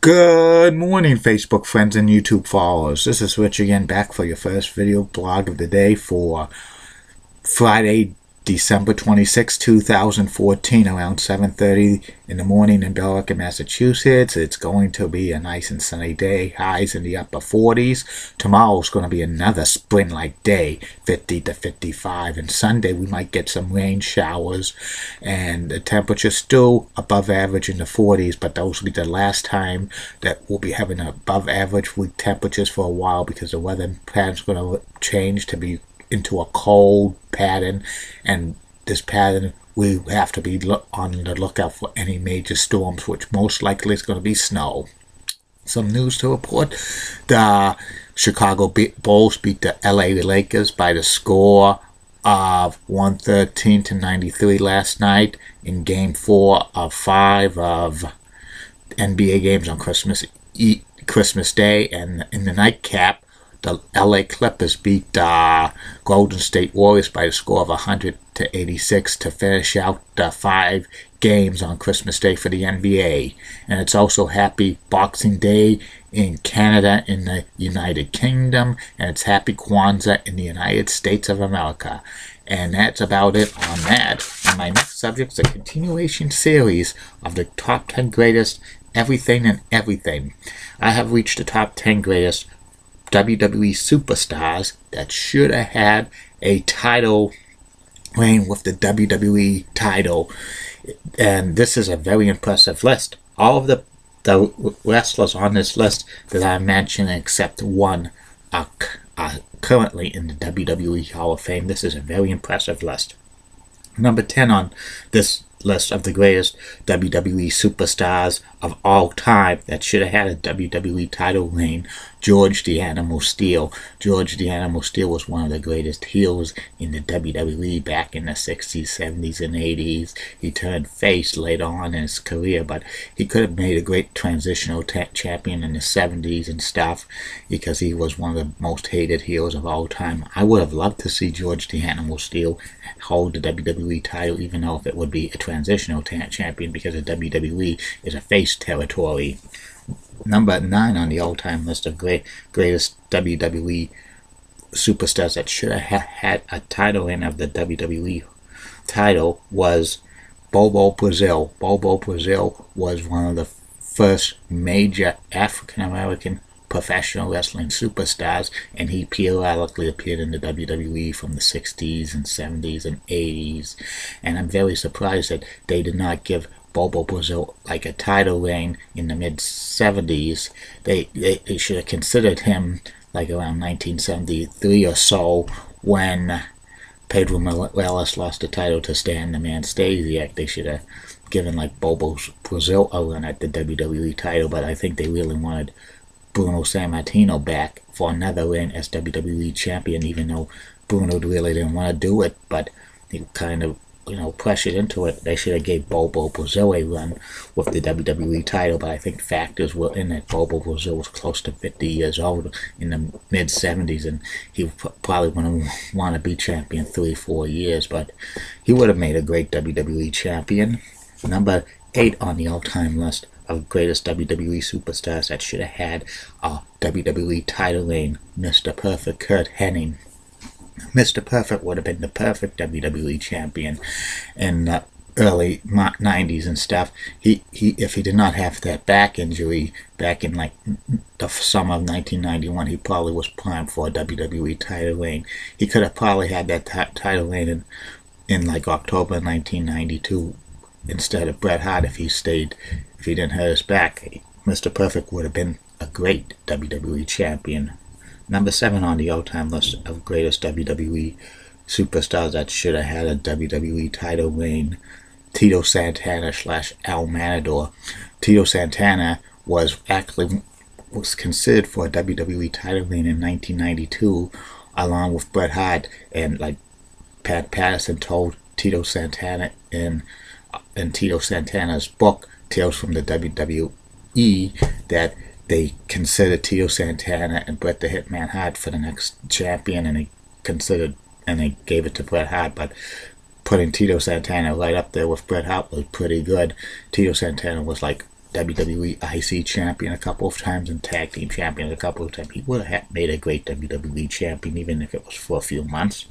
Good morning, Facebook friends and YouTube followers. This is Rich again, back for your first video blog of the day for Friday, December 26, 2014, around 7:30 in the morning in Billerica, Massachusetts. It's going to be a nice and sunny day, highs in the upper 40s. Tomorrow's going to be another spring-like day, 50 to 55. And Sunday, we might get some rain showers, and the temperature's still above average in the 40s, but those will be the last time that we'll be having above average week temperatures for a while, because the weather pattern's going to change to be into a cold pattern, and this pattern we have to be on the lookout for any major storms, which most likely is going to be snow. Some news to report: the Chicago Bulls beat the LA Lakers by the score of 113 to 93 last night in Game 4 of 5 of NBA games on Christmas Day, and in the nightcap, the LA Clippers beat the Golden State Warriors by the score of 100 to 86 to finish out the 5 games on Christmas Day for the NBA. And it's also Happy Boxing Day in Canada, in the United Kingdom, and it's Happy Kwanzaa in the United States of America. And that's about it on that. And my next subject is a continuation series of the top 10 greatest everything and everything. I have reached the top 10 greatest WWE superstars that should have had a title reign with the WWE title. And this is a very impressive list. All of the wrestlers on this list that I mentioned, except one, are currently in the WWE Hall of Fame. This is a very impressive list. Number 10 on this list of the greatest WWE superstars of all time that should have had a WWE title reign: George the Animal Steele. George the Animal Steele was one of the greatest heels in the WWE back in the 60s, 70s, and 80s. He turned face later on in his career, but he could have made a great transitional champion in the 70s and stuff, because he was one of the most hated heels of all time. I would have loved to see George the Animal Steele hold the WWE title, even though if it would be a transitional champion, because the WWE is a face territory. Number 9 on the all-time list of greatest WWE superstars that should have had a title in of the WWE title was Bobo Brazil. Bobo Brazil was one of the first major African-American professional wrestling superstars, and he periodically appeared in the WWE from the 60s and 70s and 80s. And I'm very surprised that they did not give Bobo Brazil like a title reign in the mid-70s. They should have considered him like around 1973 or so, when Pedro Morales lost the title to Stan the Man Stasiak. They should have given like Bobo Brazil a run at the WWE title, but I think they really wanted Bruno Sammartino back for another reign as WWE champion, even though Bruno really didn't want to do it, but he kind of pressured into it. They should have gave Bobo Brazil a run with the WWE title, but I think factors were in that Bobo Brazil was close to 50 years old in the mid-70s, and he probably wouldn't want to be champion 3-4 years, but he would have made a great WWE champion. Number 8 on the all-time list of greatest WWE superstars that should have had a WWE title reign: Mr. Perfect Kurt Hennig. Mr. Perfect would have been the perfect WWE champion in the early 90s and stuff. He if he did not have that back injury back in like the summer of 1991, he probably was primed for a WWE title reign. He could have probably had that title reign in like October 1992 instead of Bret Hart if he didn't hurt his back. Mr. Perfect would have been a great WWE champion. Number 7 on the all-time list of greatest WWE superstars that should have had a WWE title reign: Tito Santana / Al Matador. Tito Santana was considered for a WWE title reign in 1992, along with Bret Hart, and like Pat Patterson told Tito Santana in Tito Santana's book, Tales from the WWE, that they considered Tito Santana and Bret the Hitman Hart for the next champion, and they gave it to Bret Hart. But putting Tito Santana right up there with Bret Hart was pretty good. Tito Santana was like WWE IC champion a couple of times and tag team champion a couple of times. He would have made a great WWE champion, even if it was for a few months.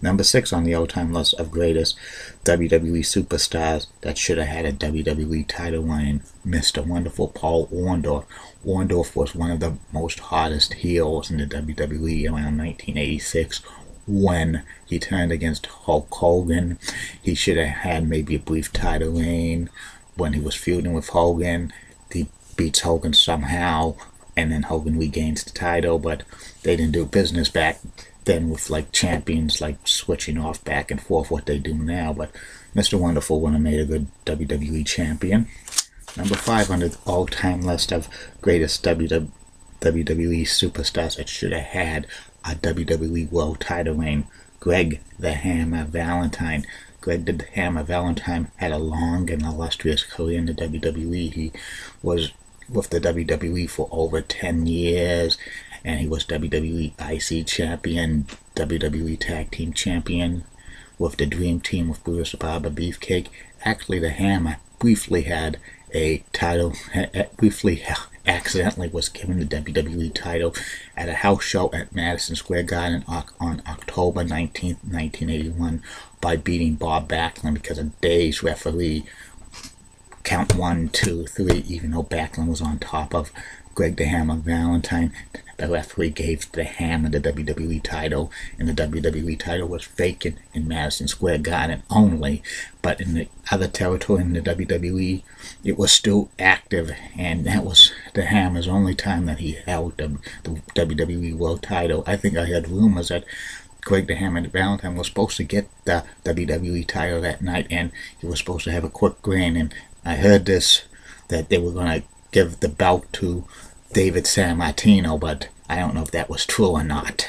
Number 6 on the all-time list of greatest WWE superstars that should have had a WWE title reign, Mr. Wonderful Paul Orndorff. Orndorff was one of the most hottest heels in the WWE around 1986 when he turned against Hulk Hogan. He should have had maybe a brief title reign when he was feuding with Hogan. He beats Hogan somehow, and then Hogan regains the title, but they didn't do business back then with like champions like switching off back and forth what they do now. But Mr. Wonderful would have made a good WWE champion. Number 5 on the all-time list of greatest WWE superstars that should have had a WWE World title reign, Greg the Hammer Valentine. Greg the Hammer Valentine had a long and illustrious career in the WWE. He was with the WWE for over 10 years, and he was WWE IC champion, WWE Tag Team champion with the Dream Team with Brutus the Barber Beefcake. Actually, the Hammer briefly had a title, briefly accidentally was given the WWE title at a house show at Madison Square Garden on October 19th, 1981 by beating Bob Backlund because a day's referee count 1, 2, 3, even though Backlund was on top of Greg the Hammer Valentine. The referee gave the Hammer the WWE title, and the WWE title was vacant in Madison Square Garden only, but in the other territory in the WWE, it was still active, and that was the Hammer's only time that he held the WWE World title. I think I heard rumors that Greg the Hammer Valentine was supposed to get the WWE title that night, and he was supposed to have a quick reign, and I heard this, that they were going to give the belt to David Sammartino, but I don't know if that was true or not.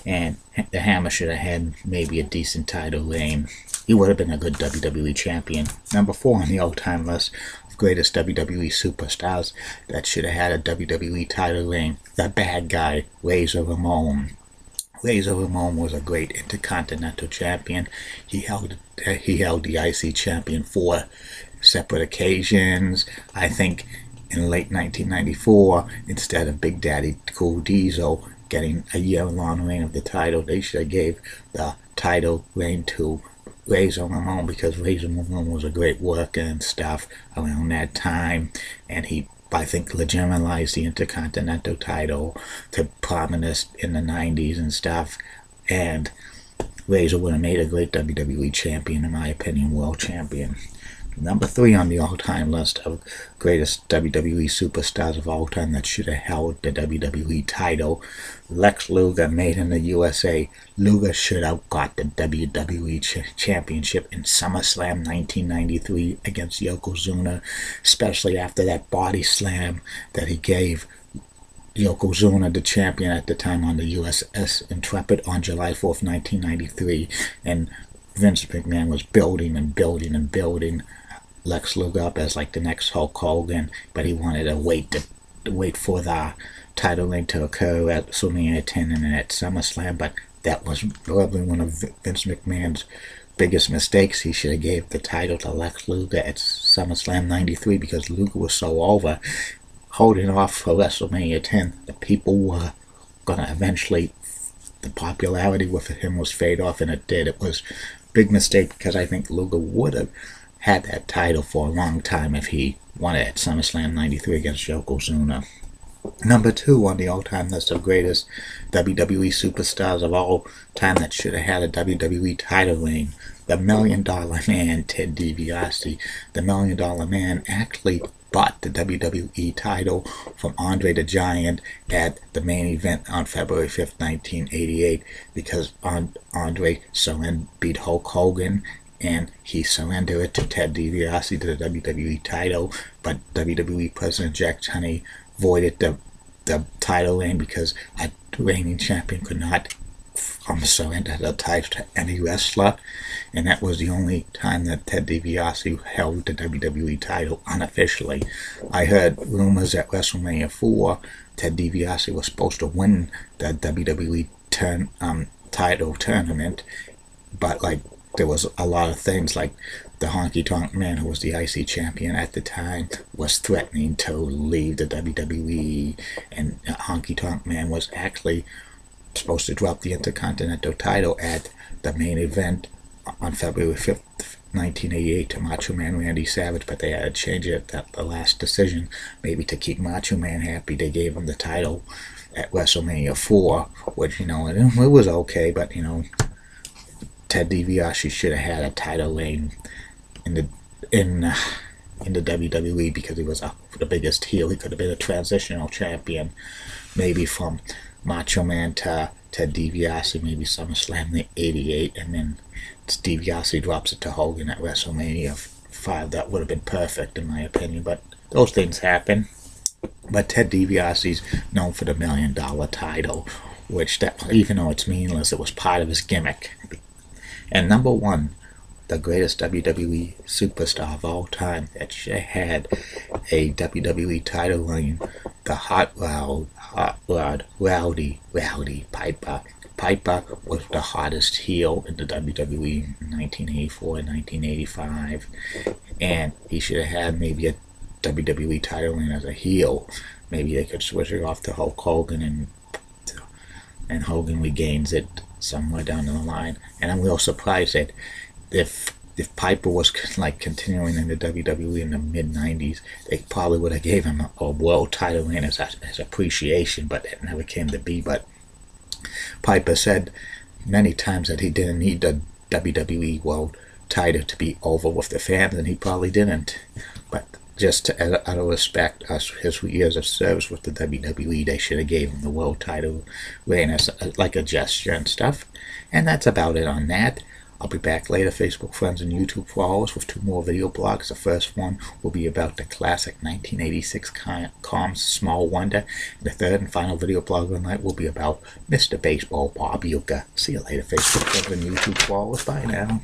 And the Hammer should have had maybe a decent title reign. He would have been a good WWE champion. Number 4 on the all-time list of greatest WWE superstars that should have had a WWE title reign, the bad guy, Razor Ramon. Razor Ramon was a great Intercontinental champion. He held the IC champion 4 separate occasions. I think in late 1994, instead of Big Daddy Cool Diesel getting a year-long reign of the title, they should have gave the title reign to Razor Ramon, because Razor Ramon was a great worker and stuff around that time, and he, I think, legitimized the Intercontinental title to prominence in the 90s and stuff, and Razor would have made a great WWE champion, in my opinion, world champion. Number 3 on the all-time list of greatest WWE superstars of all time that should have held the WWE title, Lex Luger, made in the USA. Luger should have got the WWE Championship in SummerSlam 1993 against Yokozuna, especially after that body slam that he gave Yokozuna, the champion at the time, on the USS Intrepid on July 4th, 1993. And Vince McMahon was building and building and building Lex Luger up as like the next Hulk Hogan, but he wanted to wait for the title reign to occur at WrestleMania 10 and then at SummerSlam. But that was probably one of Vince McMahon's biggest mistakes. He should have gave the title to Lex Luger at SummerSlam 93 because Luger was so over. Holding off for WrestleMania 10, the people were gonna eventually, the popularity with him was fade off, and it did. It was a big mistake because I think Luger would have had that title for a long time if he won it at SummerSlam 93 against Yokozuna. Number 2 on the all-time list of greatest WWE superstars of all time that should have had a WWE title reign, the $1 Million Man, Ted DiBiase. The $1 Million Man actually bought the WWE title from Andre the Giant at the main event on February 5th, 1988, because Andre beat Hulk Hogan, and he surrendered it to Ted DiBiase, to the WWE title, but WWE President Jack Tunney voided the title reign because a reigning champion could not surrender the title to any wrestler, and that was the only time that Ted DiBiase held the WWE title unofficially. I heard rumors at WrestleMania 4, Ted DiBiase was supposed to win the WWE title tournament, but like, there was a lot of things like the Honky Tonk Man, who was the IC champion at the time, was threatening to leave the WWE, and Honky Tonk Man was actually supposed to drop the Intercontinental title at the main event on February 5th, 1988 to Macho Man Randy Savage, but they had to change it at the last decision, maybe to keep Macho Man happy. They gave him the title at WrestleMania 4, which, it was okay, but, Ted DiBiase should have had a title reign in the WWE, because he was the biggest heel. He could have been a transitional champion, maybe from Macho Man to Ted DiBiase, maybe SummerSlam '88, and then DiBiase drops it to Hogan at WrestleMania 5. That would have been perfect, in my opinion, but those things happen. But Ted DiBiase's known for the $1 million title, which, even though it's meaningless, it was part of his gimmick. And number one, the greatest WWE superstar of all time that had a WWE title reign, the hot rod Rowdy Piper. Piper was the hottest heel in the WWE in 1984 and 1985, and he should have had maybe a WWE title reign as a heel. Maybe they could switch it off to Hulk Hogan, and Hogan regains it somewhere down the line. And I'm real surprised that if Piper was continuing in the WWE in the mid-90s, they probably would have gave him a world title reign as appreciation, but it never came to be. But Piper said many times that he didn't need the WWE world title to be over with the fans, and he probably didn't. But just out of respect, his years of service with the WWE, they should have gave him the world title reign as like a gesture and stuff. And that's about it on that. I'll be back later, Facebook friends and YouTube followers, with 2 more video blogs. The first one will be about the classic 1986 Com's Small Wonder. And the third and final video blog of the night will be about Mr. Baseball Bob Uecker. See you later, Facebook friends and YouTube followers. Bye now.